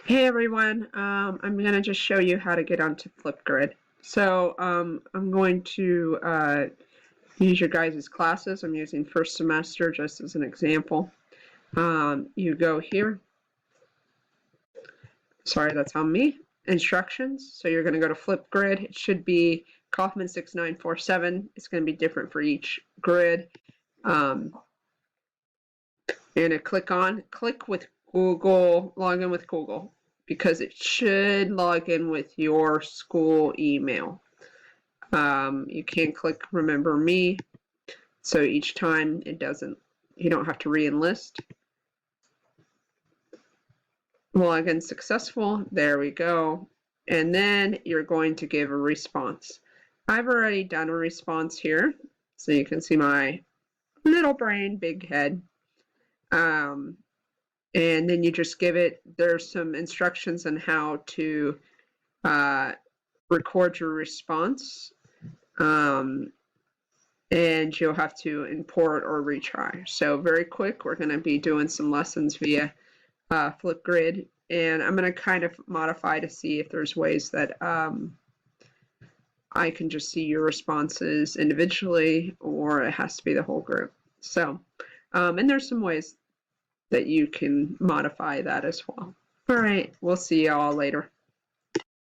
Hey everyone, I'm going to just show you how to get onto Flipgrid. So I'm going to use your guys' classes. I'm using first semester just as an example. You go here. Sorry, that's on me. Instructions. So you're going to go to Flipgrid. It should be Kaufman 6947. It's going to be different for each grid. You're going to click with Google, log in with Google, because it should log in with your school email. You can't click remember me, so each time you don't have to re-enlist. Login successful, there we go. And then you're going to give a response. I've already done a response here, so you can see my little brain, big head. And then you just give it, there's some instructions on how to record your response. And you'll have to import or retry. So very quick, we're going to be doing some lessons via Flipgrid, and I'm going to kind of modify to see if there's ways that I can just see your responses individually, or it has to be the whole group. So, and there's some ways that you can modify that as well. All right, we'll see y'all later.